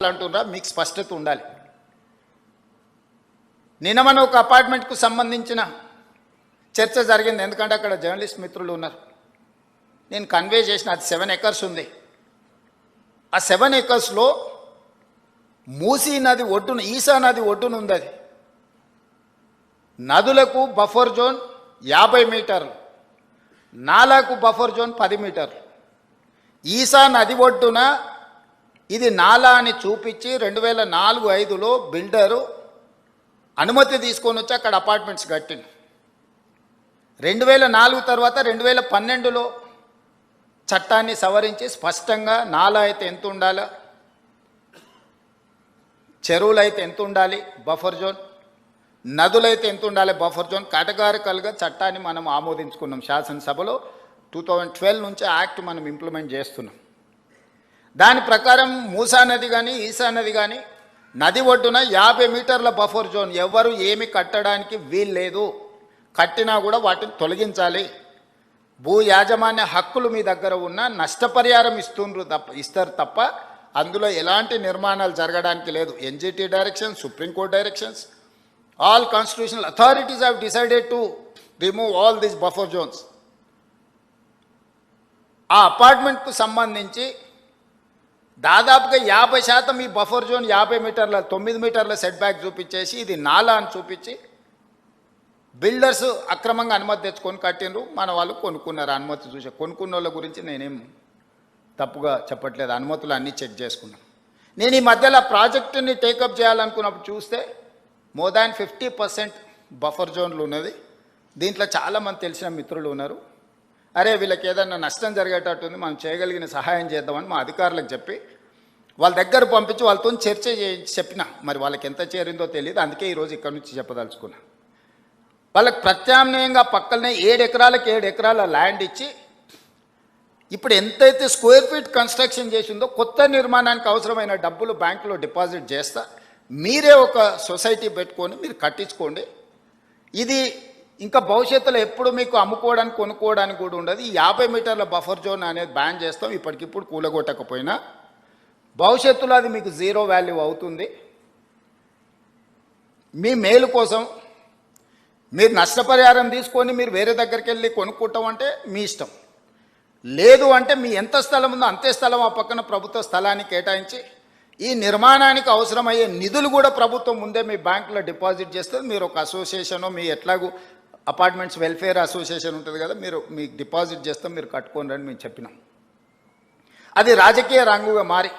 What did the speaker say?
అంటున్నారా మీకు స్పష్టత ఉండాలి. నిన్న మన ఒక అపార్ట్మెంట్కు సంబంధించిన చర్చ జరిగింది. ఎందుకంటే అక్కడ జర్నలిస్ట్ మిత్రులు ఉన్నారు. నేను కన్వే చేసిన అది 7 ఎకర్స్ ఉంది. ఆ 7 ఎకర్స్లో మూసీ నది ఒడ్డున ఈసా నది ఒడ్డున ఉంది. అది నదులకు బఫర్ జోన్ 50 మీటర్లు, నాలాకు బఫర్ జోన్ 10 మీటర్లు. ఈసా నది ఒడ్డున ఇది నాలా అని చూపించి 2004-05లో బిల్డరు అనుమతి తీసుకొని వచ్చి అక్కడ అపార్ట్మెంట్స్ కట్టింది. 2004 తర్వాత 2012లో చట్టాన్ని సవరించి స్పష్టంగా నాలా అయితే ఎంత ఉండాలి, చెరువులు అయితే ఎంత ఉండాలి బఫర్ జోన్, నదులైతే ఎంత ఉండాలి బఫర్ జోన్, కేటగారికల్గా చట్టాన్ని మనం ఆమోదించుకున్నాం శాసనసభలో. 2012 నుంచి యాక్ట్ మనం ఇంప్లిమెంట్ చేస్తున్నాం. దాని ప్రకారం మూసా నది కానీ ఈసా నది కానీ నది ఒడ్డున 50 మీటర్ల బఫర్ జోన్, ఎవరు ఏమి కట్టడానికి వీల్లేదు. కట్టినా కూడా వాటిని తొలగించాలి. భూ యాజమాన్య హక్కులు మీ దగ్గర ఉన్న నష్టపరిహారం ఇస్తారు తప్ప అందులో ఎలాంటి నిర్మాణాలు జరగడానికి లేదు. NGT directions, supreme court directions, all constitutional authorities have decided to remove all these buffer zones. ఆ అపార్ట్మెంట్కు సంబంధించి దాదాపుగా 50% ఈ బఫర్ జోన్ 50 మీటర్ల 9 మీటర్ల సెట్ బ్యాక్ చూపించేసి ఇది నాలా అని చూపించి బిల్డర్స్ అక్రమంగా అనుమతి తెచ్చుకొని కట్టినరు. మన వాళ్ళు కొనుక్కున్నారు. అనుమతి చూసే కొనుక్కున్న వాళ్ళ గురించి నేనేం తప్పుగా చెప్పట్లేదు. అనుమతులు అన్నీ చెక్ చేసుకున్నాను. నేను ఈ మధ్యలో ప్రాజెక్టుని టేకప్ చేయాలనుకున్నప్పుడు చూస్తే మోర్ దాన్ 50% బఫర్ జోన్లు ఉన్నది. దీంట్లో చాలామంది తెలిసిన మిత్రులు ఉన్నారు. అరే వీళ్ళకి ఏదన్నా నష్టం జరిగేటట్టుంది, మనం చేయగలిగిన సహాయం చేద్దామని మా అధికారులకు చెప్పి వాళ్ళ దగ్గర పంపించి వాళ్ళతో చర్చ చెప్పిన. మరి వాళ్ళకి ఎంత చేరిందో తెలియదు. అందుకే ఈరోజు ఇక్కడ నుంచి చెప్పదలుచుకున్నా. వాళ్ళకి ప్రత్యామ్నాయంగా పక్కనే 7 ఎకరాలకు 7 ఎకరాల ల్యాండ్ ఇచ్చి ఇప్పుడు ఎంతైతే స్క్వేర్ ఫీట్ కన్స్ట్రక్షన్ చేసిందో కొత్త నిర్మాణానికి అవసరమైన డబ్బులు బ్యాంకులో డిపాజిట్ చేస్తా, మీరే ఒక సొసైటీ పెట్టుకొని మీరు కట్టించుకోండి. ఇది ఇంకా భవిష్యత్తులో ఎప్పుడు మీకు అమ్ముకోవడానికి కొనుక్కోవడానికి కూడా ఉండదు. ఈ 50 మీటర్ల బఫర్ జోన్ అనేది బ్యాన్ చేస్తాం. ఇప్పటికిప్పుడు కూలగొట్టకపోయినా భవిష్యత్తులో అది మీకు జీరో వాల్యూ అవుతుంది. మీ మేలు కోసం మీరు నష్టపరిహారం తీసుకొని మీరు వేరే దగ్గరికి వెళ్ళి కొనుక్కుంటాం అంటే మీ ఇష్టం. లేదు అంటే మీ ఎంత స్థలం ఉందో అంతే స్థలం ఆ పక్కన ప్రభుత్వ స్థలాన్ని కేటాయించి ఈ నిర్మాణానికి అవసరమయ్యే నిధులు కూడా ప్రభుత్వం ముందే మీ బ్యాంకులో డిపాజిట్ చేస్తుంది. మీరు ఒక అసోసియేషను, మీ ఎట్లాగూ అపార్ట్మెంట్స్ వెల్ఫేర్ అసోసియేషన్ ఉంటుంది కదా, మీరు మీకు డిపాజిట్ చేస్తాం, మీరు కట్టుకోండి అని మేము చెప్పినాం. అది రాజకీయ రంగుగా మారి